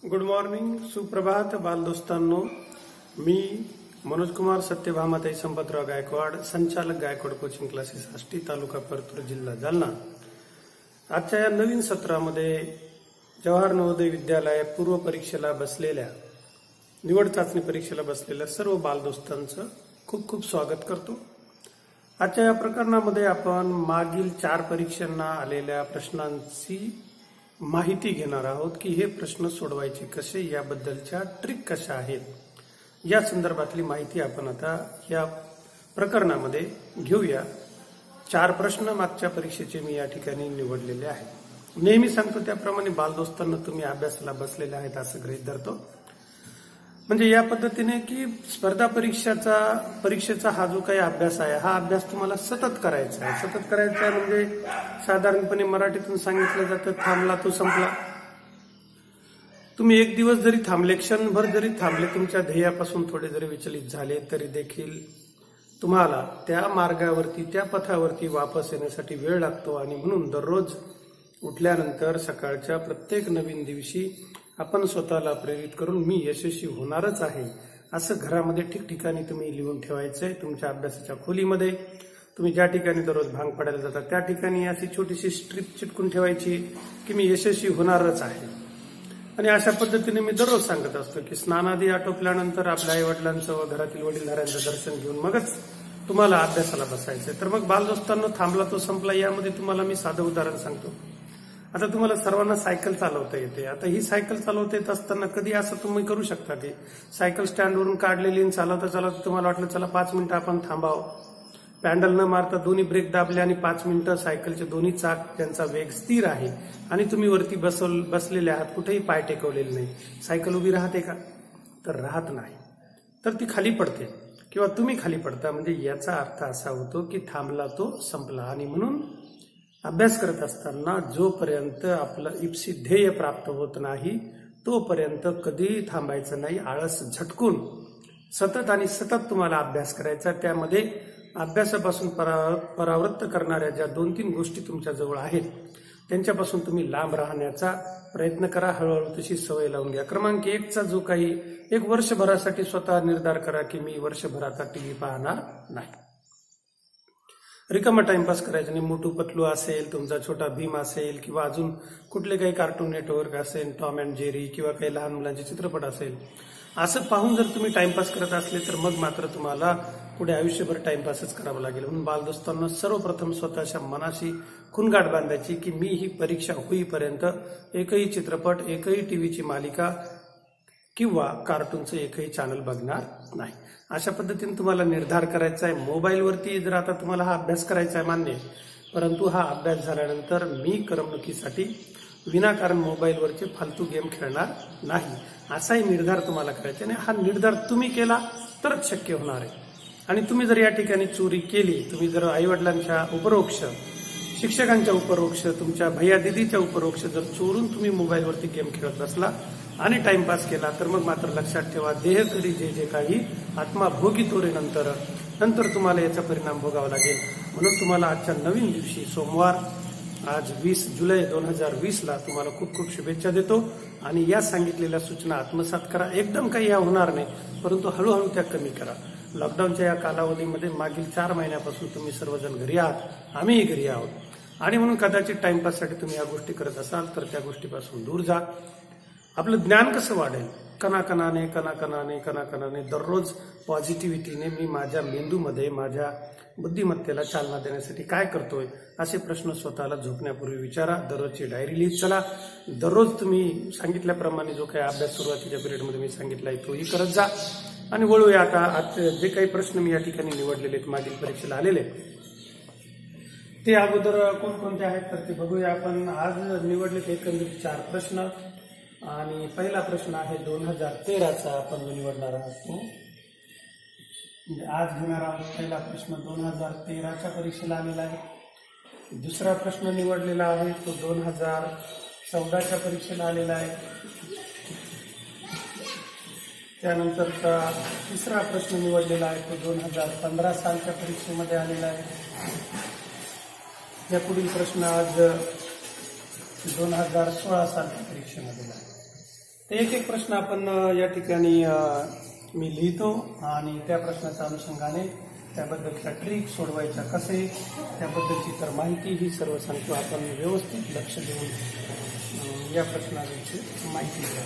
Good morning, सुप्रभात बालदोस्तांनो. मी मनोज कुमार सत्यभामाताई संपतराव गायकवाड, संचालक Gaikwad coaching classes, Ashti, तालुका परतूर, जिल्हा जालना. आजच्या या नवीन सत्रामध्ये जवाहर नवोदय विद्यालय पूर्व परीक्षेला बसलेल्या, निवड चाचणी परीक्षेला बसलेल्या सर्व बालदोस्तांचं खूप खूप स्वागत करतो. आजच्या या प्रकरणामध्ये आपण मागील 4 परीक्षांना आलेल्या प्रश्नांची माहिती घेणार आहोत की हे प्रश्न सोडवायचे कसे, याबद्दलच्या ट्रिक कशा आहेत, या संदर्भातली माहिती आपण आता या प्रकरणामध्ये घेऊया. 4 प्रश्न मागच्या परीक्षेचे मी या ठिकाणी निवडलेले आहेत. नेहमी सांगतो त्याप्रमाणे बालदोस्तांना तुम्ही अभ्यासाला बसलेले आहेत असं गृहीत धरतो. म्हणजे या पद्धतीने की स्पर्धा परीक्षेचा हा जो काही अभ्यास आहे, हा अभ्यास तुम्हाला सतत करायचा आहे. सतत करायचा आहे म्हणजे साधारणपणे मराठीतून सांगितलं जातं, थांबला तो संपला. तुम्ही एक दिवस जरी थांबले, क्षणभर जरी थांबले, तुमच्या ध्येयापासून थोडे जरी विचलित झाले तरी देखील तुम्हाला त्या मार्गावरती, त्या पथावरती वापस येण्यासाठी वेळ लागतो. आणि म्हणून दररोज उठल्यानंतर सकाळच्या प्रत्येक नवीन दिवशी आपण स्वतःला प्रेरित करून मी यशस्वी होणारच आहे असं घरामध्ये ठिकठिकाणी तुम्ही लिहून ठेवायचंय. तुमच्या अभ्यासाच्या खोलीमध्ये तुम्ही ज्या ठिकाणी दररोज भांग पडायला जाता त्या ठिकाणी अशी छोटीशी स्ट्रिप चिटकून ठेवायची की मी यशस्वी होणारच आहे. आणि अशा पद्धतीने मी दररोज सांगत असतो की स्नानादी आटोपल्यानंतर आपल्या आई वडिलांचं व घरातील वडीलधाऱ्यांचं दर्शन घेऊन मगच तुम्हाला अभ्यासाला बसायचंय. तर मग बालदोस्तांनो, थांबला तो संपला यामध्ये तुम्हाला मी साधं उदाहरण सांगतो. आता तुम्हाला सर्वांना सायकल चालवता येते. आता ही सायकल चालवता येत असताना कधी असं तुम्ही करू शकता की सायकल स्टँडवरून काढलेली आणि चालवता चालवता तुम्हाला वाटलं चला 5 मिनिटं आपण थांबावं, पॅन्डल न मारता दोन्ही ब्रेक दाबले आणि 5 मिनिटं सायकलचे दोन्ही चाक, त्यांचा वेग स्थिर आहे आणि तुम्ही वरती बसलेले आहात, कुठेही पाय टेकवलेले नाही, सायकल उभी राहते का? तर राहत नाही. तर ती खाली पडते किंवा तुम्ही खाली पडता. म्हणजे याचा अर्थ असा होतो की थांबला तो संपला. आणि म्हणून अभ्यास करत असताना जोपर्यंत आपलं इप्सित ध्येय प्राप्त होत नाही तोपर्यंत कधीही थांबायचं नाही. आळस झटकून सतत आणि सतत तुम्हाला अभ्यास करायचा. त्यामध्ये अभ्यासापासून परावृत्त करणाऱ्या ज्या 2-3 गोष्टी तुमच्या जवळ आहेत त्यांच्यापासून तुम्ही लांब राहण्याचा प्रयत्न करा. हळूहळू तशी सवय लावून घ्या. क्रमांक 1चा जो काही 1 वर्षभरासाठी स्वतः निर्धार करा की मी वर्षभराचा टीव्ही पाहणार नाही. रिकामा टाइमपास करायचा नाही. मोटू पतलू असेल, तुमचा छोटा भीम असेल किंवा अजून कुठले काही कार्टून नेटवर्क असेल, टॉम अँड जेरी किंवा काही लहान मुलांचे चित्रपट असेल, असं पाहून जर तुम्ही टाइमपास करत असले तर मग मात्र तुम्हाला पुढे आयुष्यभर टाइमपासच करावं लागेल. म्हणून बालदोस्तांना सर्वप्रथम स्वतःच्या मनाशी खुणगाठ बांधायची की मी ही परीक्षा होईपर्यंत एकही चित्रपट, एकही टीव्हीची मालिका किंवा कार्टूनचं एकही चॅनल बघणार नाही. अशा पद्धतीने तुम्हाला निर्धार करायचा आहे. मोबाईलवरती जर आता तुम्हाला हा अभ्यास करायचा आहे मान्य, परंतु हा अभ्यास झाल्यानंतर मी करमणुकीसाठी विनाकारण मोबाईलवरचे फालतू गेम खेळणार नाही असाही निर्धार तुम्हाला करायचा. आणि हा निर्धार तुम्ही केला तरच शक्य होणार आहे. आणि तुम्ही जर या ठिकाणी चोरी केली, तुम्ही जर आईवडिलांच्या उपरोक्ष, शिक्षकांच्या उपरोक्ष, तुमच्या भैया दिदीच्या उपरोक्ष जर चोरून तुम्ही मोबाईलवरती गेम खेळत बसला आणि टाइमपास केला तर मग मात्र लक्षात ठेवा, देह करी जे काही, आत्मा भोगी तोरे नंतर तुम्हाला याचा परिणाम भोगावा लागेल. म्हणून तुम्हाला आजच्या नवीन दिवशी, सोमवार, आज 20 जुलै 2020ला तुम्हाला खूप खूप शुभेच्छा देतो. आणि या सांगितलेल्या सूचना आत्मसात करा. एकदम काही या होणार नाही, परंतु हळूहळू त्या कमी करा. लॉकडाऊनच्या या कालावधीमध्ये मागील 4 महिन्यापासून तुम्ही सर्वजण घरी आहात, आम्हीही घरी आहोत. आणि म्हणून कदाचित टाइमपाससाठी तुम्ही या गोष्टी करत असाल तर त्या गोष्टीपासून दूर जा. आपलं ज्ञान कसं वाढेल? कणाकणाने दररोज पॉझिटिव्हिटीने मी माझ्या मेंदूमध्ये, माझ्या बुद्धिमत्तेला चालना देण्यासाठी काय करतोय असे प्रश्न स्वतःला झोपण्यापूर्वी विचारा. दररोजची डायरी लिहित चला. दररोज तुम्ही सांगितल्याप्रमाणे जो काही अभ्यास सुरुवातीच्या पिरियडमध्ये मी सांगितलाय तोही करत जा. आणि वळूया आता आज जे काही प्रश्न मी या ठिकाणी निवडलेले आहेत, मागील परीक्षेला आलेले, ते अगोदर कोणकोणते आहेत तर ते बघूया आपण. आज निवडलेले एकंदरीत 4 प्रश्न. आणि पहिला प्रश्न आहे 2013चा आपण निवडणार आहोत. आज घेणार आहोत पहिला प्रश्न 2013च्या परीक्षेला आलेला आहे. दुसरा प्रश्न निवडलेला आहे तो 2014च्या परीक्षेला आलेला आहे. त्यानंतरचा तिसरा प्रश्न निवडलेला आहे तो 2015 सालच्या परीक्षेमध्ये आलेला आहे. या पुढील प्रश्न आज 2016 सालच्या परीक्षेमध्ये आहे. तर एक एक प्रश्न आपण या ठिकाणी मी लिहितो आणि त्या प्रश्नाच्या अनुषंगाने त्याबद्दलच्या ट्रिक सोडवायच्या कसे त्याबद्दलची तर माहिती ही सर्व सांगतो. आपण व्यवस्थित लक्ष देऊन या प्रश्नाची माहिती घ्या.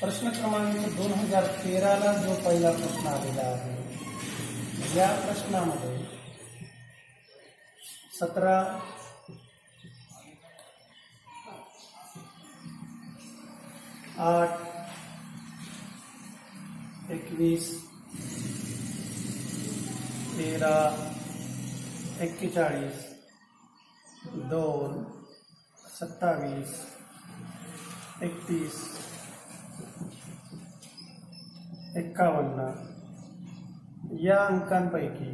प्रश्न क्रमांक 2013ला जो पहिला प्रश्न आलेला आहे या प्रश्नामध्ये 17, 8, 21, 13, 41, 2, 27, 31, 51 या अंकांपैकी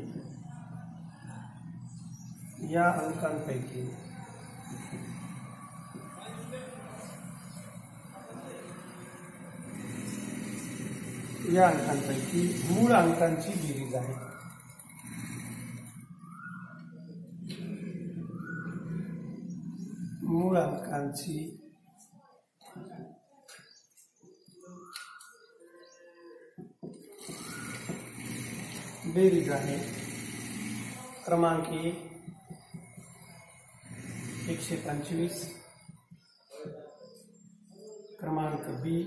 मूळ अंकांची बेरीज आहे. मूळ अंकांची बेरीज आहे. क्रमांक 1 125, क्रमांक बी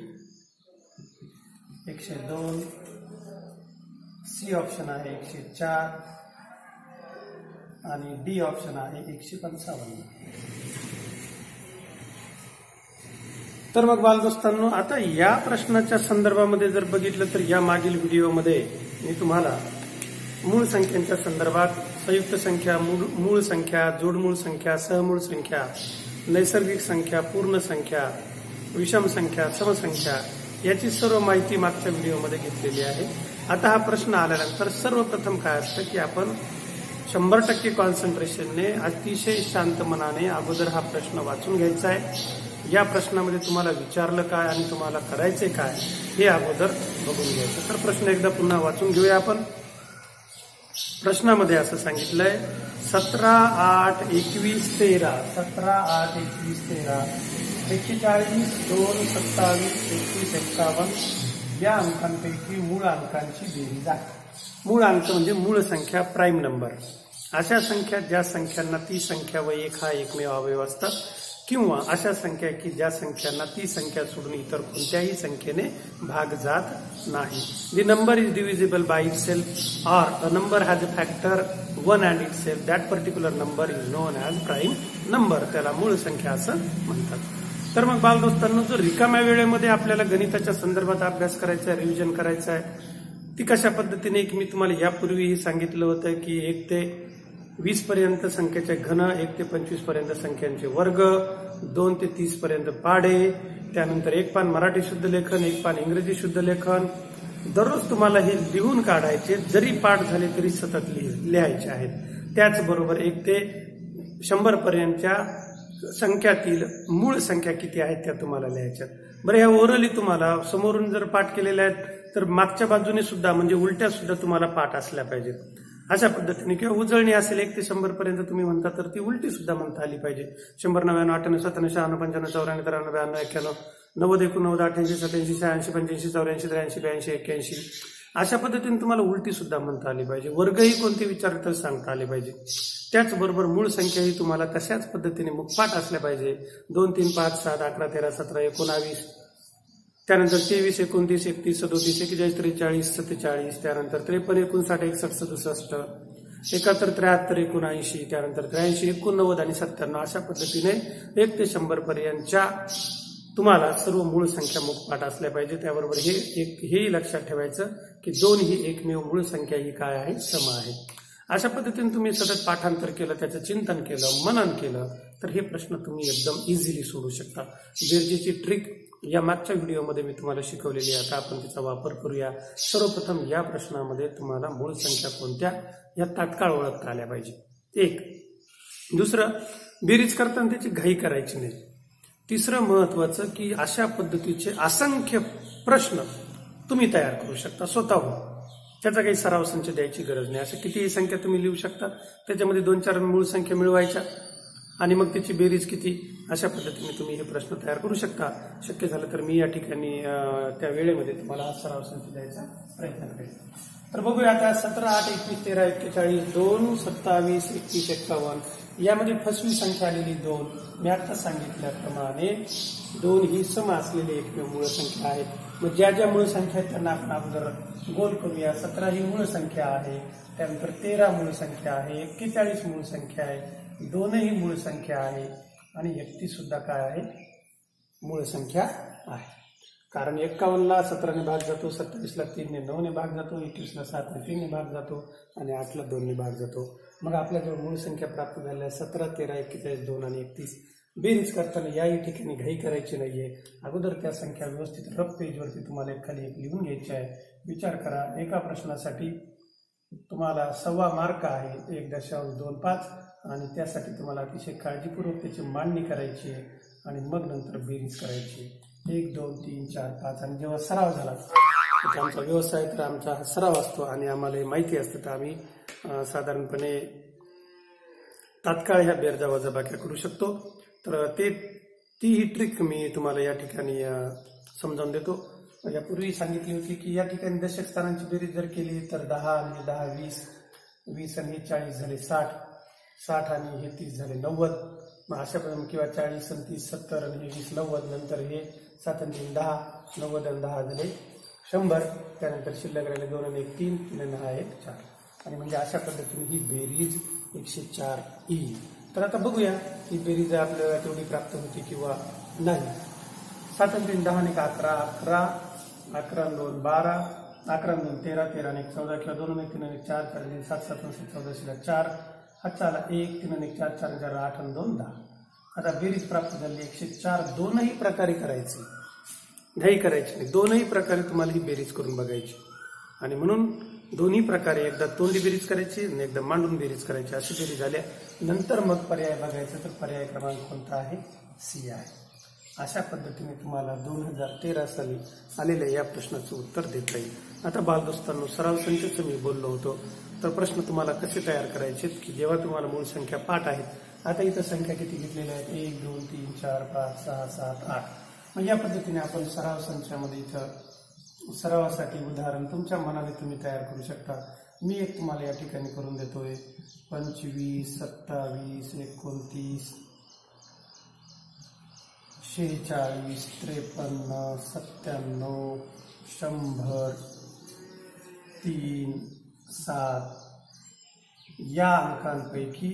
102, सी ऑप्शन आहे 104 आणि डी ऑप्शन आहे 155. तर मग बालदोस्तांनो, आता या प्रश्नाच्या संदर्भामध्ये जर बघितलं तर या मागील व्हिडिओमध्ये मी तुम्हाला मूळ संख्यांच्या संदर्भात संयुक्त संख्या, मूळ संख्या, जोडमूळ संख्या, सहमूळ संख्या, नैसर्गिक संख्या, पूर्ण संख्या, विषम संख्या, समसंख्या याची सर्व माहिती मागच्या व्हिडिओमध्ये घेतलेली आहे. आता हा प्रश्न आल्यानंतर सर्वप्रथम काय असतं की आपण 100% कॉन्सन्ट्रेशनने अतिशय शांत मनाने अगोदर हा प्रश्न वाचून घ्यायचा आहे. या प्रश्नामध्ये तुम्हाला विचारलं काय आणि तुम्हाला करायचे काय हे अगोदर बघून घ्यायचं. तर प्रश्न एकदा पुन्हा वाचून घेऊया आपण. प्रश्नामध्ये असं सांगितलंय 17, 8, 21, 13, 17, 8, 21, 13, 41, 2, 27, 21, 51 या अंकांपैकी मूळ अंकांची बेरीज आहे. मूळ अंक म्हणजे मूळ संख्या, प्राईम नंबर. अशा संख्या ज्या संख्यांना ती संख्या व एक हा एकमेव अवयव असतात, किंवा अशा संख्या की ज्या संख्यांना ती संख्या सोडून इतर कोणत्याही संख्येने भाग जात नाही. The number is divisible by itself or a number has a factor 1 and itself. That particular number is non as prime number. त्याला मूळ संख्या असं म्हणतात. तर मग बालदोस्तांनो, जो रिकाम्या वेळेमध्ये आपल्याला गणिताच्या संदर्भात अभ्यास करायचा आहे, रिव्हिजन करायचा आहे, ती कशा पद्धतीने, की मी तुम्हाला यापूर्वीही सांगितलं होतं की 1 ते 20 पर्यंत संख्येचे घन, 1 ते 25 पर्यंत संख्यांचे वर्ग, 2 ते 30 पर्यंत पाढे, त्यानंतर एक पान मराठी शुद्ध लेखन, एक पान इंग्रजी शुद्ध लेखन. दररोज तुम्हाला हे लिहून काढायचे, जरी पाठ झाले तरी सतत लिहायचे आहेत. त्याचबरोबर 1 ते 100 पर्यंतच्या संख्यातील मूळ संख्या किती आहेत त्या तुम्हाला लिहायच्या. बरं, ह्या ओरली तुम्हाला समोरून जर पाठ केलेल्या आहेत तर मागच्या बाजूने सुद्धा म्हणजे उलट्या सुद्धा तुम्हाला पाठ असल्या पाहिजेत. अशा पद्धतीने किंवा उजळणी असेल 1 ते 100 पर्यंत तुम्ही म्हणता तर ती उलटी सुद्धा म्हणता आली पाहिजे. 100, 99, 98, 97, 96, 95, 94, 93, 92, 91, 90, 88, 87, 86, 85, 84, 83, 82, 81. अशा पद्धतीने तुम्हाला उलटी सुद्धा म्हणता आली पाहिजे. वर्गही कोणते विचारले तर सांगता आले पाहिजे. त्याचबरोबर मूळ संख्याही तुम्हाला तशाच पद्धतीने मुखपाठ असल्या पाहिजे. 2, 3, 5, 7, 11, 13, 17, 19, त्यानंतर 23, 29, 31, 37, 41, 43, 47, त्यानंतर 53, 59, 61, 67, 71, 73, 79, त्यानंतर 83, 89 आणि 97 अशा पद्धतीने 1 ते 100 पर्यंतच्या तुम्हाला सर्व मूळ संख्या मुखपाठ असल्या पाहिजे. त्याबरोबर हेही लक्षात ठेवायचं की 2 ही एकमेव मूळ संख्या ही काय आहे, सम आहे. अशा पद्धतीने तुम्ही सतत पाठांतर केलं, त्याचं चिंतन केलं, मनन केलं तर हे प्रश्न तुम्ही एकदम इझिली सोडू शकता. बेरजेची ट्रिक या मागच्या व्हिडिओमध्ये मी तुम्हाला शिकवलेली आहे. आता आपण तिचा वापर करूया. सर्वप्रथम या प्रश्नामध्ये तुम्हाला मूळ संख्या कोणत्या या तात्काळ ओळखता आल्या पाहिजे. 1. दुसरं, बेरीज करताना त्याची घाई करायची नाही. तिसरं महत्वाचं की अशा पद्धतीचे असंख्य प्रश्न तुम्ही तयार करू शकता स्वतःहून. त्याचा काही सराव संच द्यायची गरज नाही. असं कितीही संख्या तुम्ही लिहू शकता, त्याच्यामध्ये 2-4 मूळ संख्या मिळवायच्या आणि मग त्याची बेरीज किती, अशा पद्धतीने तुम्ही हे प्रश्न तयार करू शकता. शक्य झालं तर मी या ठिकाणी त्या वेळेमध्ये तुम्हाला सराव संच द्यायचा प्रयत्न करेन. तर बघूया आता 17, 8, 21, 13, 41, 2, 27, 21, 51 यामध्ये फसवी संख्या आलेली 2. मी आता सांगितल्याप्रमाणे 2 ही सम असलेली एकमेव मूळ संख्या आहे. मग ज्या ज्या मूळ संख्या आहेत त्यांना आपण अगोदर गोल करूया. 17 ही मूळ संख्या आहे, त्यानंतर 13 मूळ संख्या आहे, 41 मूळ संख्या आहे, 2 ही मूळ संख्या आहे आणि 31 सुद्धा काय आहे, मूळ संख्या आहे. कारण 51 ला 17 ने भाग जातो, 27 ला 3 ने 9 ने भाग जातो, 21 ला 7 ने 3 ने भाग जातो आणि 8 ला 2 ने भाग जातो. मग आपल्याजवळ मूळ संख्या प्राप्त झाल्या 17, 13, 41, 2 आणि 31. बेरीज करताना याही ठिकाणी घाई करायची नाहीये. अगोदर त्या संख्या व्यवस्थित रफ पेजवरती तुम्हाला खाली एक लिहून घ्यायची आहे. विचार करा, एका प्रश्नासाठी तुम्हाला 1.25 मार्क आहे, 1.25 आणि त्यासाठी तुम्हाला अतिशय काळजीपूर्वक त्याची मांडणी करायची आहे आणि मग नंतर बेरीज करायची. 1, 2, 3, 4, 5 आणि जेव्हा सराव झाला तर आमचा व्यवसाय तर आमचा हा सराव असतो आणि आम्हाला माहिती असतं, तर आम्ही साधारणपणे तात्काळ ह्या बेरजा वजाबाक्या करू शकतो. तर ती ही ट्रिक मी तुम्हाला या ठिकाणी समजावून देतो. यापूर्वी सांगितली होती की या ठिकाणी दशक स्थानांची बेरीज जर केली तर 10 आणि 10 20, 20 आणि 40 झाले 60, 60 आणि हे 30 झाले 90. मग अशा प्रकारे किंवा 40 आणि 30 70 आणि हे 20 90. नंतर हे 7 आणि 3 10, 90 आणि 10 झाले 100. त्यानंतर शिल्लक राहिले 2 आणि 1 3, 3 आणि 6 1 4. आणि म्हणजे अशा पद्धतीने ही बेरीज 104 येईल. तर आता बघूया ही बेरीज आपल्याला तेवढी प्राप्त होती किंवा नाही. 7 आणि 3 10 आणि 11, 11, 11 आणि 2 12, 11 आणि 2 13, 13 आणि 1 14 किंवा 2 आणि 1 3 आणि 4, 4 आणि 7 7 आणि 14 4, हातचा आला 1 3 आणि 4 4 4 8 आणि 2 10. आता बेरीज प्राप्त झाली 104. दोनही प्रकारे करायची, घाई करायची नाही. दोनही प्रकारे तुम्हाला ही बेरीज करून बघायची आणि म्हणून दोन्ही प्रकारे एकदा तोंडी बेरीज करायची आणि एकदा मांडून बेरीज करायची. अशी बेरीज झाल्या नंतर मग पर्याय बघायचा, तर पर्याय क्रमांक कोणता आहे, सी आहे. अशा पद्धतीने तुम्हाला 2013 साली आलेल्या या प्रश्नाचं उत्तर देता येईल. आता बालदोस्तांनो, सराव संचच मी बोललो होतो, तर प्रश्न तुम्हाला कसे तयार करायचे की जेव्हा तुम्हाला मूळ संख्या पाठ आहेत. आता इथं संख्या किती घेतलेल्या आहेत, 1 2 3 4 5 6 7 8. मग या पद्धतीने आपण सराव संचामध्ये इथं सरावासाठी उदाहरण तुमच्या मनाने तुम्ही तयार करू शकता. मी एक तुम्हाला या ठिकाणी करून देतोय. 25 27 29 46 53 97 100 3 7 या अंकांपैकी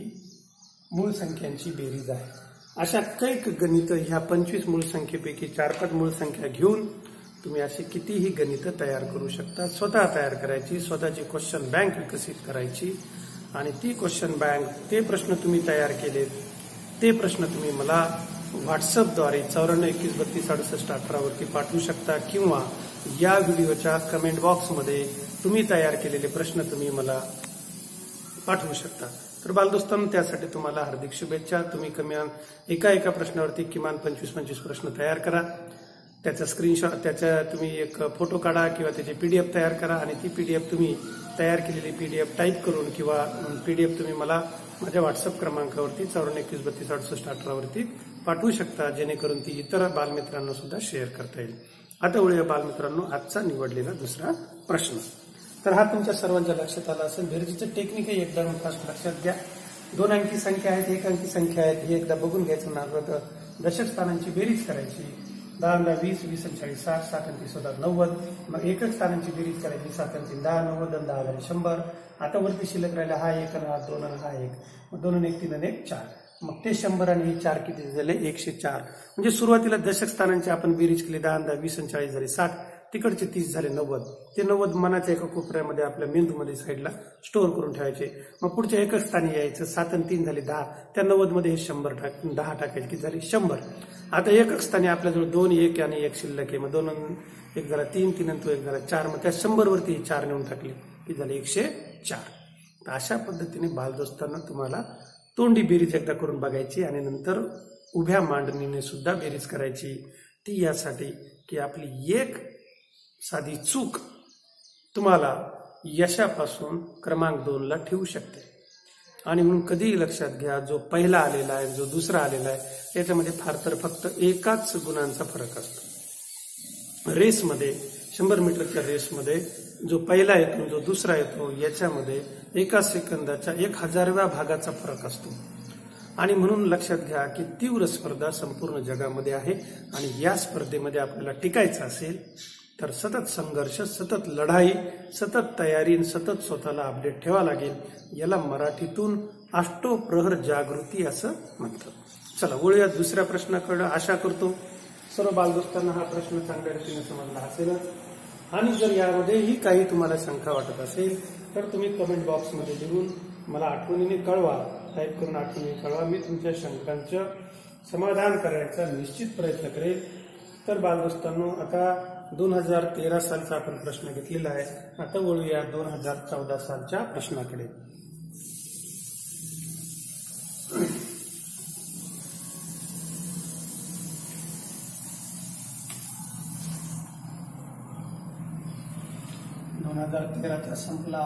मूळ संख्यांची बेरीज आहे. अशा कैक गणित ह्या 25 मूळ संख्येपैकी 4 पट मूळ संख्या घेऊन तुम्ही अशी कितीही गणितं तयार करू शकता. स्वतः तयार करायची, स्वतःची क्वेश्चन बँक विकसित करायची आणि ती क्वेश्चन बँक, ते प्रश्न तुम्ही तयार केलेत ते प्रश्न तुम्ही मला व्हॉट्सअपद्वारे 94 21 32 68 18 वरती पाठवू शकता किंवा या व्हिडिओच्या कमेंट बॉक्समध्ये तुम्ही तयार केलेले प्रश्न तुम्ही मला पाठवू शकता. तर बालदोस्तांनो, त्यासाठी तुम्हाला हार्दिक शुभेच्छा. तुम्ही किमान एका प्रश्नावरती किमान 25-25 प्रश्न तयार करा. त्याचा स्क्रीनशॉट, त्याचा तुम्ही एक फोटो काढा किंवा त्याची पीडीएफ तयार करा आणि ती पीडीएफ तुम्ही तयार केलेली पीडीएफ टाईप करून किंवा पीडीएफ तुम्ही मला माझ्या व्हॉट्सअप क्रमांकावरती 94 21 32 68 18 वरती पाठवू शकता, जेणेकरून ती इतर बालमित्रांना सुद्धा शेअर करता येईल. आता वळूया बालमित्रांनो आजचा निवडलेला दुसरा प्रश्न. तर हा तुमच्या सर्वांच्या लक्षात आला असेल. बेरजेचं टेक्निकही एकदम फास्ट लक्षात घ्या. 2 अंकी संख्या आहेत, 1 अंकी संख्या आहेत, हे एकदा बघून घ्यायचं. नागरिक दशक स्थानांची बेरीज करायची. 10 20 20 40 60 60 आणि 30 90. मग एकक स्थानांची बेरीज करायची. 7 आणि 3 10 90 आणि 10 झाले 100. आता वरती शिल्लक राहिला हा 1 आणि हा 2 आणि हा 1. मग 2 आणि 1 3 आणि 1 4. मग ते 100 आणि हे 4 किती झाले, 104. म्हणजे सुरुवातीला दशक स्थानांची आपण बेरीज केली. 10 10 20 आणि 40 झाले 60. तिकडचे 30 झाले 90. ते 90 मनाच्या एका कोपऱ्यामध्ये आपल्या मेंदूमध्ये साईडला स्टोअर करून ठेवायचे. मग पुढच्या एकच स्थानी यायचं. 7 आणि 3 झाले 10. त्या 90 मध्ये हे 100 10 टाकायचे, किती झाले 100. आता एकच स्थानी आपल्याजवळ 2 1 आणि 1 शिल्लक आहे. मग 2 1 झाला 3 3 आणि तो 1 झाला 4. मग त्या 100 वरती 4 नेऊन टाकले, किती झाले 104. तर अशा पद्धतीने बालदोस्तांना तुम्हाला तोंडी बेरीज एकदा करून बघायची आणि नंतर उभ्या मांडणीने सुद्धा बेरीज करायची. ती यासाठी की आपली एक साधी चूक तुम्हाला यशापासून क्रमांक 2 ला ठेवू शकते. आणि म्हणून कधीही लक्षात घ्या, जो पहिला आलेला आहे जो दुसरा आलेला आहे याच्यामध्ये फार तर फक्त एकाच गुणांचा फरक असतो. रेसमध्ये 100 मीटरच्या रेसमध्ये जो पहिला येतो जो दुसरा येतो याच्यामध्ये एका सेकंदाच्या 1000व्या भागाचा फरक असतो. आणि म्हणून लक्षात घ्या की तीव्र स्पर्धा संपूर्ण जगामध्ये आहे आणि या स्पर्धेमध्ये आपल्याला टिकायचं असेल तर सतत संघर्ष, सतत लढाई, सतत तयारी, सतत स्वतःला अपडेट ठेवावं लागेल. याला मराठीतून अष्टोप्रहर जागृती असं म्हणतात. चला वळूया दुसऱ्या प्रश्नाकडे. आशा करतो सर्व बालदोस्तांना हा प्रश्न चांगल्या रीतीने समजला असेलच. आणि जर यामध्येही काही तुम्हाला शंका वाटत असेल तर तुम्ही कमेंट बॉक्समध्ये लिहून मला आठवणीने कळवा, टाईप करून आठवणीने कळवा. मी तुमच्या शंकांचं समाधान करायचा निश्चित प्रयत्न करेल. तर बालदोस्तांनो, आता 2013 सालचा आपण प्रश्न घेतलेला आहे. आता वळूया 2014 सालच्या प्रश्नाकडे. चा संपला.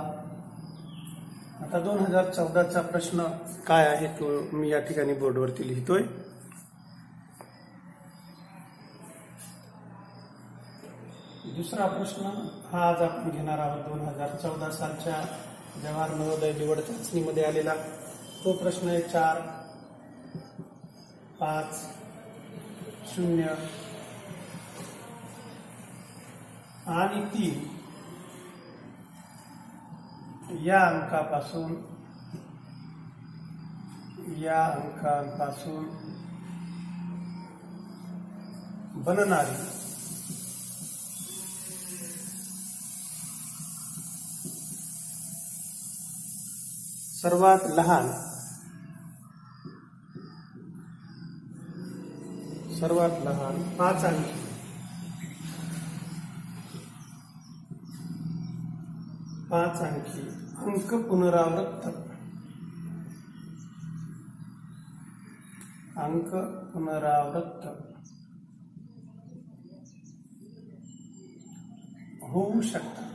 आता 2014चा प्रश्न काय आहे तो मी या ठिकाणी बोर्डवरती लिहितोय. दुसरा प्रश्न हा आज आपण घेणार आहोत 2014 सालच्या जवाहर नवोदय निवड चाचणीमध्ये आलेला. तो प्रश्न आहे 4, 5, 0 आणि 3 या अंकापासून बनणारी सर्वात लहान 5 अंकी अंक पुनरावृत्त होऊ शकतात.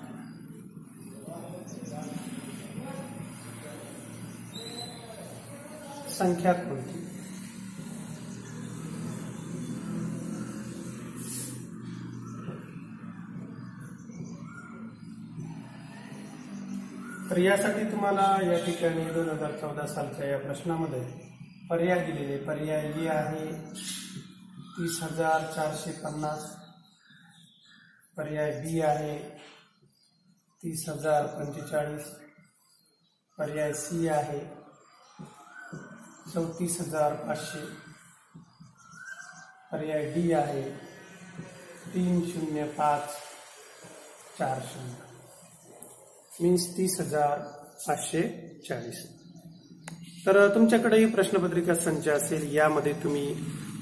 संख्या कोणती? तर यासाठी तुम्हाला या ठिकाणी 2014 सालच्या या प्रश्नामध्ये पर्याय दिलेले. पर्याय ए आहे 30,450, पर्याय बी आहे 30,045, पर्याय सी आहे 34,500, पर्याय डी आहे 30540 मीन्स 30,540. तर तुमच्याकडेही प्रश्नपत्रिका संच असेल. यामध्ये तुम्ही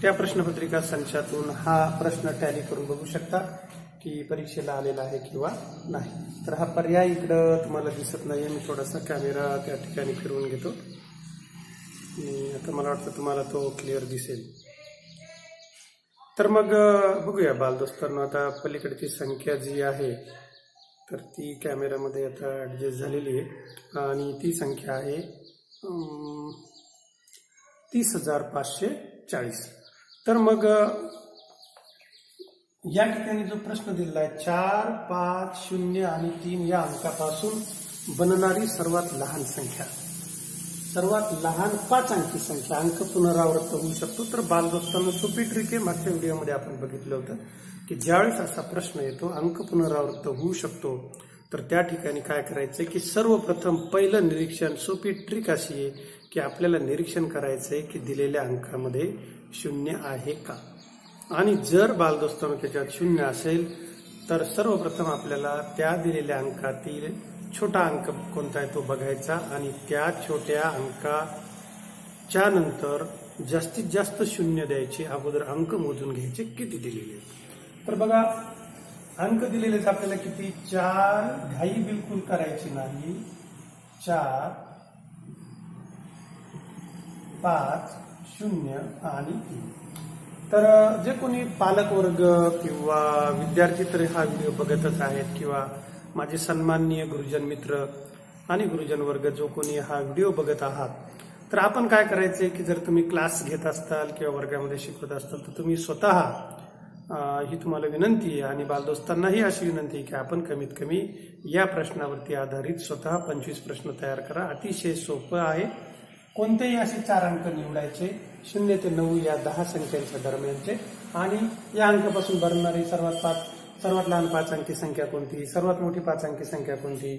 त्या प्रश्नपत्रिका संचातून हा प्रश्न टॅली करून बघू शकता की परीक्षेला आलेला आहे किंवा नाही. तर हा पर्याय इकडं तुम्हाला दिसत नाही. मी थोडासा कॅमेरा त्या ठिकाणी फिरवून घेतो. आता मला वाटतं तुम्हाला तो क्लिअर दिसेल. तर मग बघूया बालदोस्तांनो, आता पलीकडची संख्या जी आहे तर ती कॅमेरामध्ये आता ऍडजस्ट झालेली आहे आणि ती संख्या आहे 30,540. तर मग या ठिकाणी जो प्रश्न दिलेला आहे 4, 5, 0 आणि 3 या अंकापासून बनणारी सर्वात लहान संख्या, सर्वात लहान 5 अंकी संख्या अंक पुनरावृत्त होऊ शकतो. तर बालदोस्तांनो, सोपी ट्रिक आहे. मागच्या व्हिडिओमध्ये आपण बघितलं होतं की ज्यावेळेस असा प्रश्न येतो अंक पुनरावृत्त होऊ शकतो तर त्या ठिकाणी काय करायचंय की सर्वप्रथम पहिलं निरीक्षण, सोपी ट्रिक अशी आहे की आपल्याला निरीक्षण करायचंय की दिलेल्या अंकामध्ये 0 आहे का. आणि जर बालदोस्तांनो त्याच्यात 0 असेल तर सर्वप्रथम आपल्याला त्या दिलेल्या अंकातील छोटा अंक कोणता आहे तो बघायचा आणि त्या छोट्या अंकाच्या नंतर जास्तीत जास्त 0 द्यायचे. अगोदर अंक मोजून घ्यायचे किती दिलेले. तर बघा अंक दिलेले आपल्याला किती, 4, घाई बिलकुल करायची नाही, 4, 5, 0 आणि 3. तर जे कोणी पालक वर्ग किंवा विद्यार्थी तर हा व्हिडिओ बघतच आहेत किंवा माझे सन्माननीय गुरुजन मित्र आणि गुरुजन वर्ग जो कोणी हा व्हिडिओ बघत आहात, तर आपण काय करायचंय की जर तुम्ही क्लास घेत असताल किंवा वर्गामध्ये शिकवत असताल तर तुम्ही स्वतः ही तुम्हाला विनंती आहे आणि बालदोस्तांनाही अशी विनंती आहे की आपण कमीत कमी या प्रश्नावरती आधारित स्वतः 25 प्रश्न तयार करा. अतिशय सोपं आहे. कोणतेही असे 4 अंक निवडायचे, 0 ते 9 या 10 संख्यांच्या दरम्यानचे, आणि या अंकापासून बनणारी सर्वात लहान 5 अंकी संख्या कोणती, सर्वात मोठी 5 अंकी संख्या कोणती,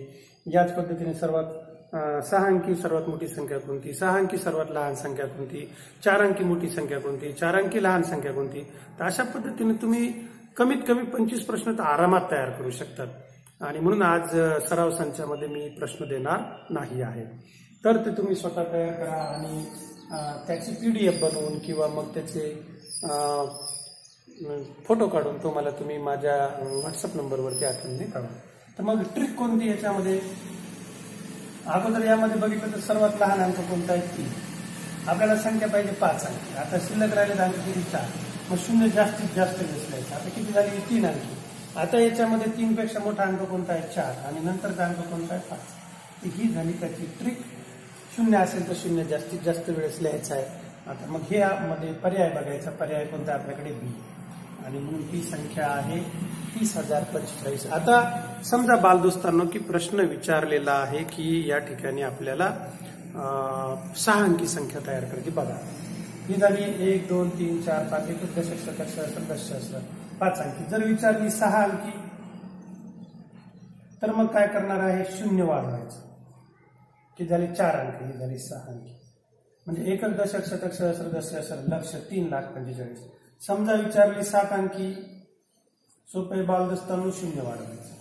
याच पद्धतीने सर्वात 6 अंकी सर्वात मोठी संख्या कोणती, 6 अंकी सर्वात लहान संख्या कोणती, 4 अंकी मोठी संख्या कोणती, 4 अंकी लहान संख्या कोणती. तर अशा पद्धतीने तुम्ही कमीत कमी 25 प्रश्न तर आरामात तयार करू शकतात. आणि म्हणून आज सराव संचामध्ये मी प्रश्न देणार नाही आहे. तर ते तुम्ही स्वतः तयार करा आणि त्याची PDF बनवून किंवा मग त्याचे फोटो काढून तो मला तुम्ही माझ्या व्हॉट्सअप नंबरवरती आठवणीने काढा. तर मग ट्रिक कोणती याच्यामध्ये, अगोदर यामध्ये बघितलं तर सर्वात लहान अंक कोणता आहे 3. आपल्याला संख्या पाहिजे 5 अंकी. आता शिल्लक राहिलेत अंक किती 4. मग 0 जास्तीत जास्त घेतलायचं. आता किती झाली 3 अंकी. आता याच्यामध्ये 3 पेक्षा मोठा अंक कोणता आहे 4 आणि नंतरचा अंक कोणता आहे 5. ही झाली त्याची ट्रिक. 0 असेल तर 0 जास्तीत जास्त वेळेस लिहायचा आहे. आता मग हे मध्ये पर्याय बघायचा. पर्याय कोणता आपल्याकडे B, आणि म्हणून ती संख्या आहे 30,045. आता समजा बालदोस्तांनो की प्रश्न विचारलेला आहे की या ठिकाणी आपल्याला 6 अंकी संख्या तयार करायची. बघा ही झाली 1 2 3 4 5 1 दशक शतक सहस्र दशसहस्र 5 अंकी. जर विचारली 6 अंकी तर मग काय करणार आहे, 0 वाढवायचं की झाली 4 अंकी, ही झाली 6 अंकी. म्हणजे 1 दशक शतक सहस्र दशसहस्र लक्ष 3,45,000. समजा विचारली 7 अंकी, सोपे बालदोस्तांनो 0 वाढवायचं,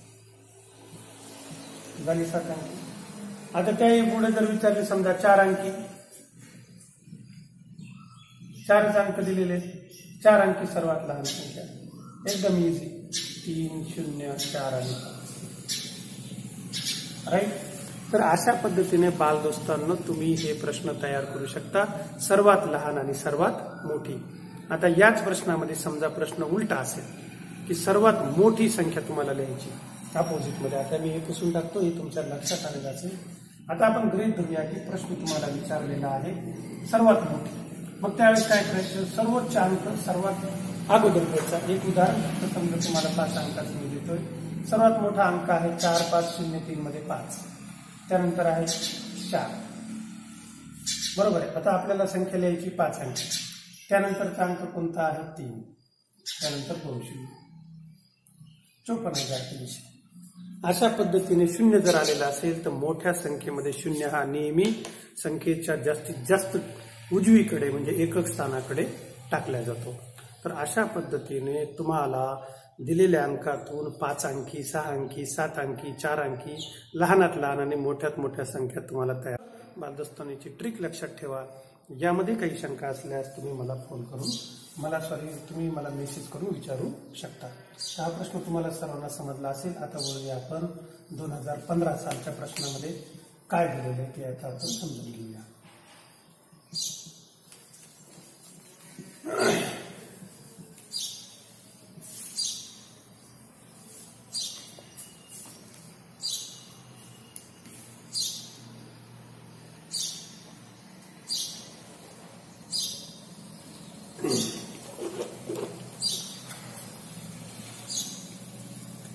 झाली 7 अंकी. आता त्याही पुढे जर विचारली समजा 4 अंकी, 4 अंक दिलेले, 4 अंकी सर्वात लहान संख्या, एकदम इझी 3 0 4 आणि 5. राईट. तर अशा पद्धतीने बालदोस्तांनो तुम्ही हे प्रश्न तयार करू शकता, सर्वात लहान आणि सर्वात मोठी. आता याच प्रश्नामध्ये समजा प्रश्न उलटा असेल की सर्वात मोठी संख्या तुम्हाला लिहायची अपोजिटमध्ये. आता मी हे पुसून टाकतो, हे तुमच्या लक्षात आलेलं असेल. आता आपण गृहीत धरूया की प्रश्न तुम्हाला विचारलेला आहे सर्वात मोठी. मग त्यावेळेस काय करायचं, सर्वोच्च अंक सर्वात अगोदर घ्यायचा. एक उदाहरण फक्त समजा तुम्हाला 5 अंकाचं मी देतोय. सर्वात मोठा अंक आहे 4503 मध्ये 5, त्यानंतर आहे 4. बरोबर आहे. आता आपल्याला संख्या लिहायची 5 अंकी. त्यानंतरचा अंक कोणता आहे 3, त्यानंतर 2 54,000. अशा पद्धतीने 0 जर आलेला असेल तर मोठ्या संख्येमध्ये 0 हा नेहमी संख्येच्या जास्तीत जास्त उजवीकडे म्हणजे एकक स्थानाकडे टाकला जातो. तर अशा पद्धतीने तुम्हाला दिलेल्या अंकातून 5 अंकी 6 अंकी 7 अंकी 4 अंकी लहानात लहान आणि मोठ्यात मोठ्या संख्या तुम्हाला तयार. बालदोस्तांची ट्रिक लक्षात ठेवा. यामध्ये काही शंका असल्यास तुम्ही मला फोन करून तुम्ही मला मेसेज करून विचारू शकता. हा प्रश्न तुम्हाला सर्वांना समजला असेल. आता वळूया आपण 2015 सालच्या प्रश्नामध्ये काय दिलेले ते आता आपण समजून घेऊया.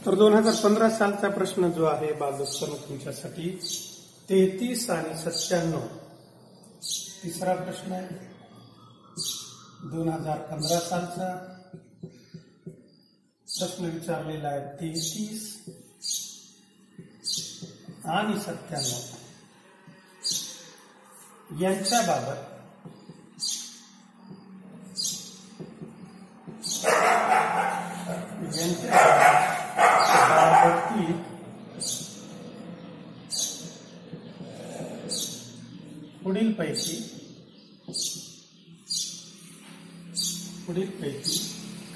तर 2015 सालचा प्रश्न जो आहे बालदोस्तांनो तुमच्यासाठी 33 आणि 97. तिसरा प्रश्न आहे 2015 सालचा प्रश्न विचारलेला आहे 33 आणि 97 यांच्या बाबत पुढीलपैकी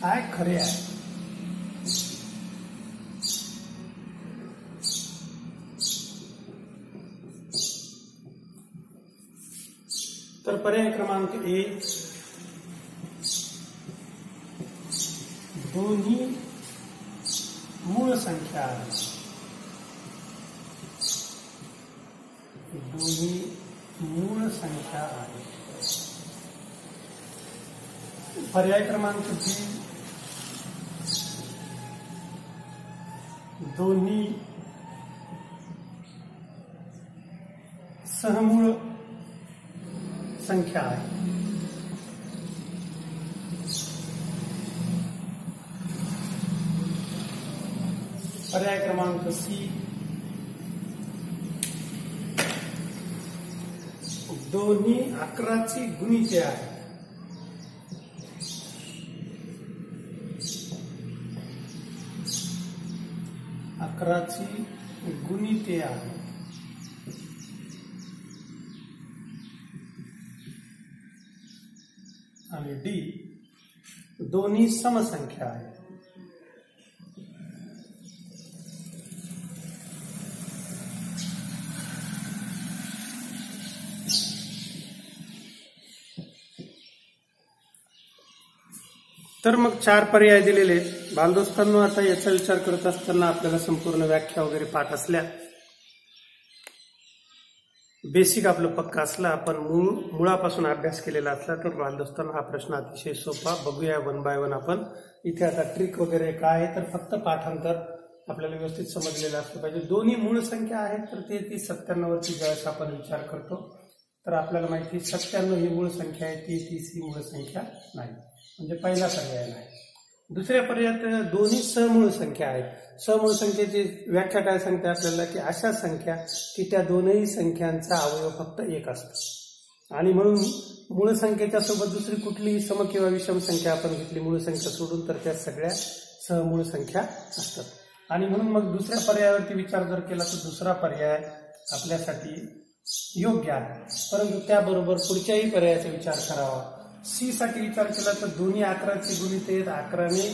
काय खरे आहे. तर पर्याय क्रमांक 1 दोन्ही मूळ संख्या आहेत. दोन्ही मूळ संख्या आहेत. पर्याय क्रमांक बी, दोन्ही सहमूळ संख्या आहे. पर्याय क्रमांक सी, दोन्ही 11ची गुणिते आहे. अकराची गुणिते आहे. आणि डी, दोन्ही समसंख्या आहेत. तर मग 4 पर्याय दिलेले. बालदोस्तांनो, आता याचा विचार करत असताना आपल्याला संपूर्ण व्याख्या वगैरे पाठ असल्या, बेसिक आपलं पक्का असला, आपण मुळापासून अभ्यास केलेला असला, तर बालदोस्तांनो हा प्रश्न अतिशय सोपा. बघूया 1 बाय 1 आपण. इथे आता ट्रिक वगैरे काय आहे, तर फक्त पाठांतर आपल्याला व्यवस्थित समजलेलं असलं पाहिजे. दोन्ही मूळ संख्या आहेत, तर ते 97 वरती ज्यावेळेस आपण विचार करतो तर आपल्याला माहिती 97 ही मूळ संख्या आहे, 33 ही मूळ संख्या नाही, म्हणजे पहिला पर्याय नाही. दुसऱ्या पर्यायात दोन्ही समूळ संख्या आहेत. समूळ संख्येची व्याख्या काय सांगते आपल्याला, की अशा संख्या की त्या दोनही संख्यांचा अवयव फक्त एक असतो. आणि म्हणून मूळ संख्येच्या सोबत दुसरी कुठलीही सम किंवा विषम संख्या आपण घेतली मूळ संख्या सोडून, तर त्या सगळ्या सहमूळ संख्या असतात. आणि म्हणून मग दुसऱ्या पर्यायावरती विचार जर केला तर दुसरा पर्याय आपल्यासाठी योग्य आहे. परंतु त्याबरोबर पुढच्याही पर्यायाचा विचार करावा. सी साठी विचार केला तर दोन्ही 11ची गुणिते 11ने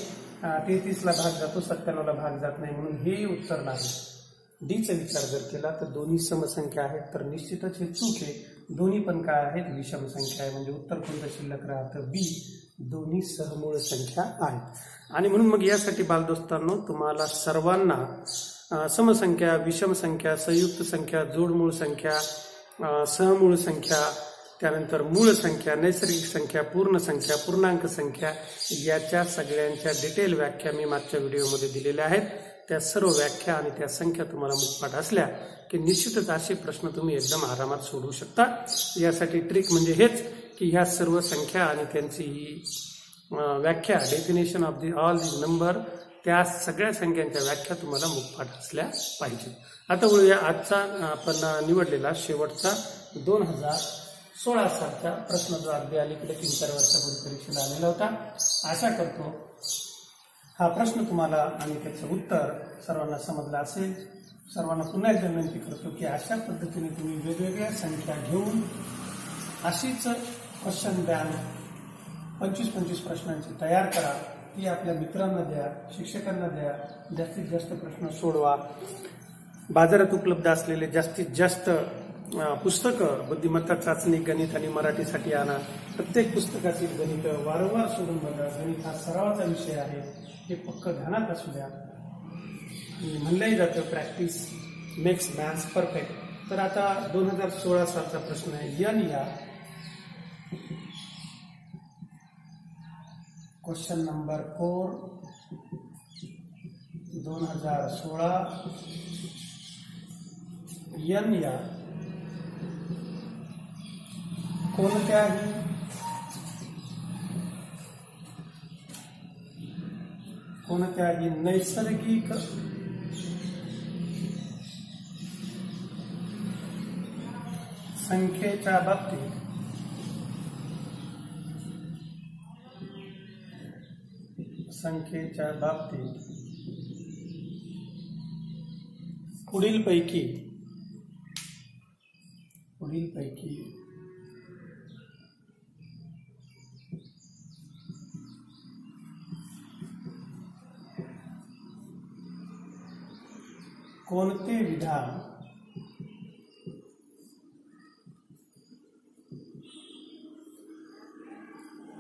33ला भाग जातो, 97ला भाग जात नाही, म्हणून हे उत्तर नाही. डीचा विचार जर केला तर दोन्ही समसंख्या आहेत, तर निश्चितच हे चूक आहे. दोन्ही पण काय आहेत, विषम संख्या आहे, म्हणजे उत्तर कोणतं शिल्लक राहतं, बी, दोन्ही सहमूळ संख्या आहेत. आणि म्हणून मग यासाठी बालदोस्तांनो तुम्हाला सर्वांना समसंख्या, विषम संख्या, संयुक्त संख्या, जोडमूळ संख्या, सहमूळ संख्या, त्यानंतर मूळ संख्या, नैसर्गिक संख्या, पूर्ण संख्या, पूर्णांक संख्या याच्या सगळ्यांच्या डिटेल व्याख्या मी मागच्या व्हिडिओमध्ये दिलेल्या आहेत. त्या सर्व व्याख्या आणि त्या संख्या तुम्हाला मुखपाठ असल्या की निश्चितच असे प्रश्न तुम्ही एकदम आरामात सोडवू शकता. यासाठी ट्रिक म्हणजे हेच की ह्या सर्व संख्या आणि त्यांची ही व्याख्या, definition of all the number, त्या सगळ्या संख्यांच्या व्याख्या तुम्हाला मुखपाठ असल्या पाहिजे. आता वळूया आजचा आपण निवडलेला शेवटचा 2016 सालचा प्रश्न, जो अगदी अलीकडे 3-4 वर्षापूर्वी परीक्षेला आलेला होता. आशा करतो हा प्रश्न तुम्हाला आणि त्याचं उत्तर सर्वांना समजलं असेल. सर्वांना पुन्हा एकदा विनंती करतो की अशा पद्धतीने तुम्ही वेगवेगळ्या संख्या घेऊन अशीच क्वेश्चन बँक 25-25 प्रश्नांची तयार करा. ती आपल्या मित्रांना द्या, शिक्षकांना द्या, जास्तीत जास्त प्रश्न सोडवा. बाजारात उपलब्ध असलेले जास्तीत जास्त पुस्तकं, बुद्धिमत्ता चाचणी, गणित आणि मराठीसाठी आणा. प्रत्येक पुस्तकातील गणित वारंवार सोडून बघा. गणित हा सरावाचा विषय आहे, हे पक्क ध्यानात असू द्या. म्हणलंही जातं प्रॅक्टिस मेक्स मॅथ्स परफेक्ट. तर आता 2016 सालचा प्रश्न आहे. यन या क्वेश्चन नंबर 4 2016 यन या कोणत्याही नैसर्गिक संख्येच्या बाबतीत पुढीलपैकी कोणते विधान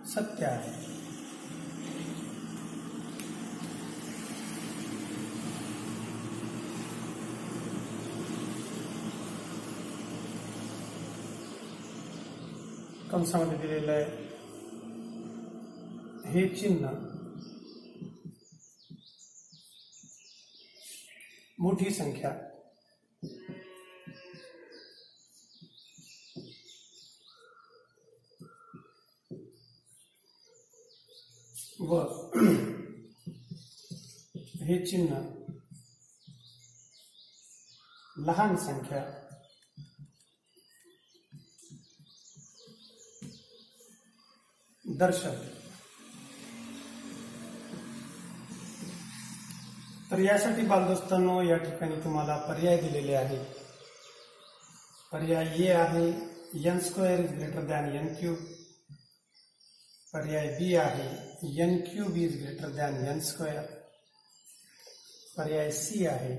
सत्य आहे? कंसामध्ये दिलेलं आहे हे चिन्ह मोठी संख्या व हे चिन्ह लहान संख्या दर्शवते। तर यासाठी बालदोस्तांनो या ठिकाणी तुम्हाला पर्याय दिलेले आहेत। पर्याय ए आहे n² is greater than n³। पर्याय बी आहे n³ is greater than n²। पर्याय सी आहे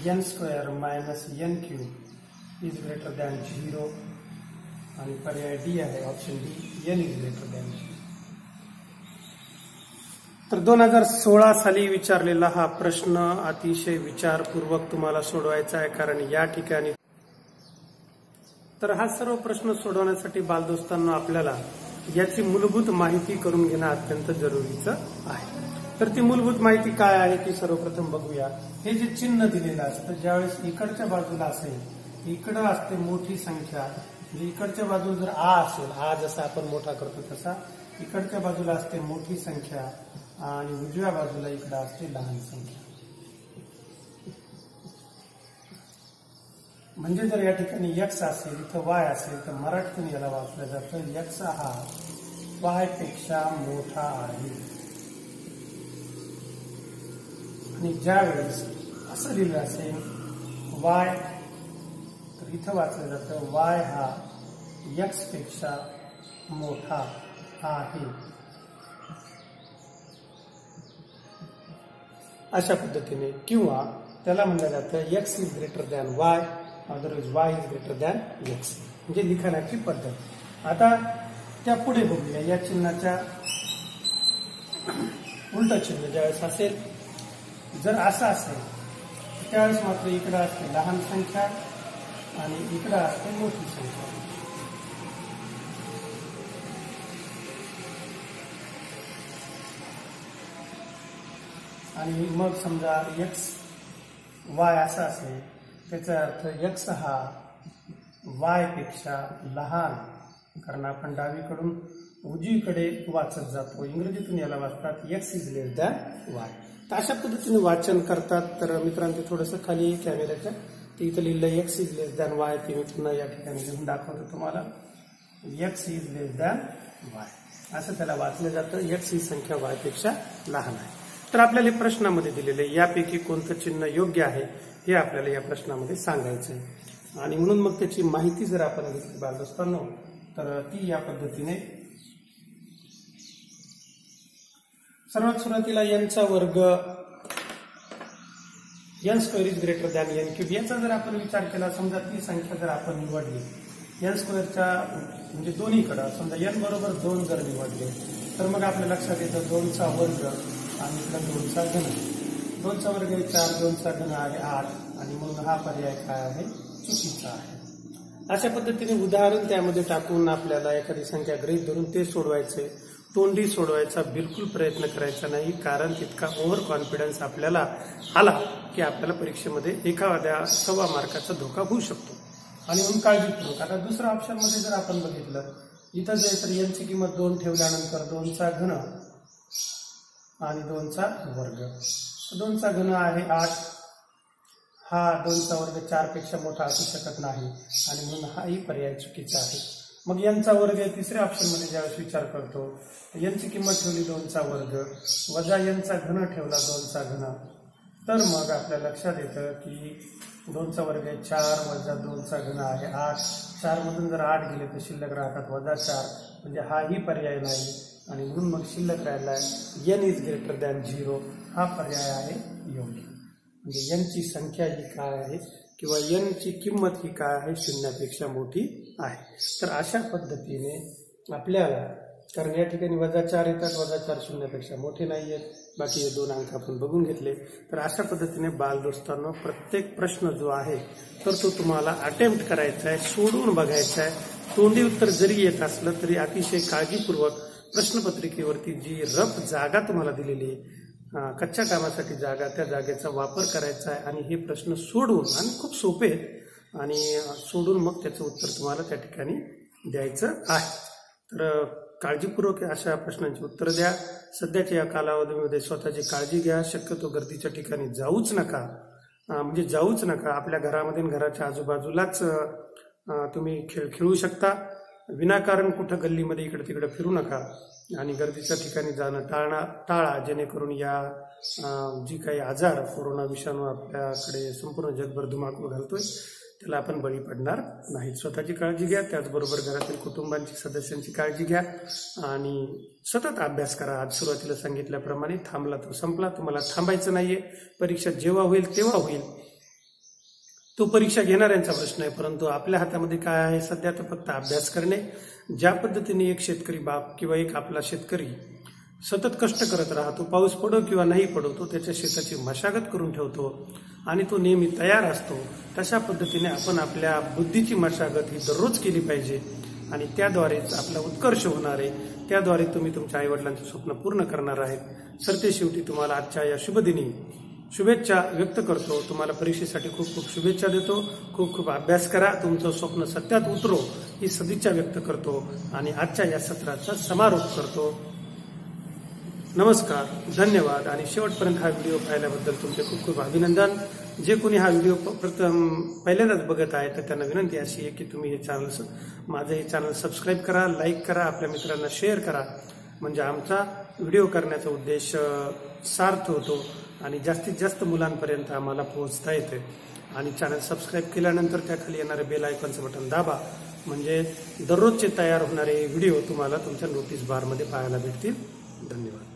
n² minus n³ is greater than 0 आणि पर्याय डी आहे option D n is greater than 0। तर 2016 साली विचारलेला हा प्रश्न अतिशय विचारपूर्वक तुम्हाला सोडवायचा आहे, कारण या ठिकाणी तर हा सर्व प्रश्न सोडवण्यासाठी बालदोस्तांना आपल्याला याची मूलभूत माहिती करून घेणं अत्यंत जरुरीचं आहे। तर ती मूलभूत माहिती काय आहे ती सर्वप्रथम बघूया। हे जे चिन्ह दिलेलं असतं ज्यावेळेस इकडच्या बाजूला असेल, इकडं असते मोठी संख्या, म्हणजे इकडच्या बाजूला जर आ असेल, आ जसा आपण मोठा करतो तसा इकडच्या बाजूला असते मोठी संख्या आणि उजव्या बाजूला इकडे असते लहान संख्या। म्हणजे जर या ठिकाणी x असेल इथं y असेल तर मराठीतून याला वाचलं जातं x हा y पेक्षा मोठा आहे। आणि ज्यावेळेस असं लिहिलं असेल y तर इथं वाचलं जातं y हा x पेक्षा मोठा आहे। अशा पद्धतीने किंवा त्याला म्हणलं जातं x is greater than y, otherwise y is greater than x, म्हणजे लिखाणाची पद्धत। आता त्या पुढे बघूया। या चिन्हाच्या उलट चिन्ह ज्यावेळेस असेल, जर असं असेल त्यावेळेस मात्र इकडे असते लहान संख्या आणि इकडे असते मोठी संख्या। आणि मग समजा x y असा असेल त्याचा अर्थ x हा y पेक्षा लहान, कारण आपण डावीकडून उजवीकडे वाचत जातो, इंग्रजीतून याला वाचतात x is less than y। तर अशा पद्धतीने वाचन करतात। तर मित्रांनो ते थोडंसं खाली कॅमेऱ्याच्या ते इथं लिहिलं x is less than y, ते मी पुन्हा या ठिकाणी लिहून दाखवतो तुम्हाला x is less than y असं त्याला वाचलं जातं। x ही संख्या y पेक्षा लहान आहे। तर आपल्याला प्रश्नामध्ये दिलेले यापैकी कोणतं चिन्ह योग्य आहे हे आपल्याला या प्रश्नामध्ये सांगायचं आहे। आणि म्हणून मग त्याची माहिती जर आपण घेतली बालदोस्तांनो तर ती या पद्धतीने, सर्वात सुरुवातीला n चा वर्ग n² is greater than n³। याचा जर आपण विचार केला, समजा ती संख्या जर आपण निवडली n²च्या म्हणजे दोन्हीकडे, समजा n बरोबर 2 जर निवडले तर मग आपल्या लक्षात येतं 2 चा वर्ग आणि इकडे 2 चा घन। 2 चा वर्ग 4, 2 चा घन आहे 8 आणि म्हणून हा पर्याय काय आहे चुकीचा आहे। अशा पद्धतीने उदाहरण त्यामध्ये टाकून आपल्याला एखादी संख्या गृहीत धरून ते सोडवायचे, तोंडी सोडवायचा बिलकुल प्रयत्न करायचा नाही, कारण तितका ओव्हर कॉन्फिडन्स आपल्याला आला की आपल्याला परीक्षेमध्ये एखाद्या 1.25 मार्काचा धोका होऊ शकतो। आणि म्हणून काळजीपूर्वक आता दुसऱ्या ऑप्शन मध्ये जर आपण बघितलं, इथं जे तर n ची किंमत 2 ठेवल्यानंतर 2 चा घन आणि 2 चा वर्ग, 2 चा घन आहे 8, हा 2 चा वर्ग 4 पेक्षा मोठा असू शकत नाही आणि म्हणून हाही पर्याय चुकीचा आहे। मग n चा वर्ग तिसऱ्या ऑप्शन मध्ये ज्यावेळेस विचार करतो n ची किंमत ठेवली 2 चा वर्ग वजा n चा घन ठेवला 2 चा घन, तर मग आपल्या लक्षात येतं की 2 चा वर्ग 4 वजा 2 चा घन आहे 8, 4 मधून जर 8 गेले तर शिल्लक राहतात वजा 4, म्हणजे हाही पर्याय नाही आणि म्हणून मग शिल्लक राहिला n इज ग्रेटर दॅन 0 हा पर्याय आहे योग्य। म्हणजे n ची संख्या ही काय आहे किंवा n ची किंमत ही काय आहे, शून्यापेक्षा मोठी आहे। तर अशा पद्धतीने आपल्याला कारण या ठिकाणी -4 येतात, -4 शून्यापेक्षा मोठे नाही आहेत, बाकी हे 2 अंक आपण बघून घेतले. तर अशा पद्धतीने बालदोस्तांनो प्रत्येक प्रश्न जो आहे तर तो तुम्हाला अटेम्प्ट करायचा आहे, सोडवून बघायचा आहे. तोंडी उत्तर जरी येत असलं तरी अतिशय काळजीपूर्वक प्रश्नपत्रिकेवरती जी रफ जागा तुम्हाला दिलेली आहे, कच्च्या कामासाठी जागा, त्या जागेचा वापर करायचा आहे आणि हे प्रश्न सोडवून, आणि खूप सोपे आहेत, आणि सोडून मग त्याचं उत्तर तुम्हाला त्या ठिकाणी द्यायचं आहे. तर काळजीपूर्वक अशा प्रश्नांची उत्तर द्या. सध्याच्या या कालावधीमध्ये स्वतःची काळजी घ्या. शक्यतो गर्दीच्या ठिकाणी जाऊच नका. आपल्या घरामध्ये घराच्या आजूबाजूलाच तुम्ही खेळ खेळू शकता. विनाकारण कुठं गल्लीमध्ये इकडे तिकडे फिरू नका आणि गर्दीच्या ठिकाणी जाणं टाळा, जेणेकरून या जी काही आजार कोरोना विषाणू आपल्याकडे संपूर्ण जगभर धुमाकूळ घालतोय त्याला आपण बळी पडणार नाही. स्वतःची काळजी घ्या, त्याचबरोबर घरातील कुटुंबांची सदस्यांची काळजी घ्या आणि सतत अभ्यास करा. आज सुरुवातीला सांगितल्याप्रमाणे थांबला तो संपला, तुम्हाला थांबायचं नाहीये. परीक्षा जेव्हा होईल तेव्हा होईल, तो परीक्षा घेणाऱ्यांचा प्रश्न आहे, परंतु आपल्या हातामध्ये काय आहे सध्या तर फक्त अभ्यास करणे. ज्या पद्धतीने एक शेतकरी बाप किंवा एक आपला शेतकरी सतत कष्ट करत राहतो, पाऊस पडो किंवा नाही पडो, तो त्याच्या शेताची मशागत करून ठेवतो आणि तो नेहमी तयार असतो. तशा पद्धतीने आपण आपल्या बुद्धीची मशागत ही दररोज केली पाहिजे आणि त्याद्वारेच आपला उत्कर्ष होणार आहे. त्याद्वारे तुम्ही तुमच्या आईवडिलांचे स्वप्न पूर्ण करणार आहेत. सरतेशेवटी तुम्हाला आजच्या या शुभदिनी शुभेच्छा व्यक्त करतो. तुम्हाला परीक्षेसाठी खूप खूप शुभेच्छा देतो. खूप खूप अभ्यास करा, तुमचं स्वप्न सत्यात उतरो ही सदिच्छा व्यक्त करतो आणि आजच्या या सत्राचा समारोप करतो. नमस्कार, धन्यवाद आणि शेवटपर्यंत हा व्हिडिओ पाहिल्याबद्दल तुमचे खूप खूप अभिनंदन. जे कोणी हा व्हिडिओ पहिल्यांदाच बघत आहे तर त्यांना विनंती अशी आहे की तुम्ही माझं हे चॅनल सबस्क्राईब करा, लाईक करा, आपल्या मित्रांना शेअर करा, म्हणजे आमचा व्हिडिओ करण्याचा उद्देश सार्थ होतो आणि जास्तीत जास्त मुलांपर्यंत आम्हाला पोहोचता येते. आणि चॅनल सबस्क्राईब केल्यानंतर त्याखाली येणारे बेल आयकॉनचं बटन दाबा, म्हणजे दररोजचे तयार होणारे व्हिडिओ तुम्हाला तुमच्या नोटीस बारमध्ये पाहायला भेटतील. धन्यवाद.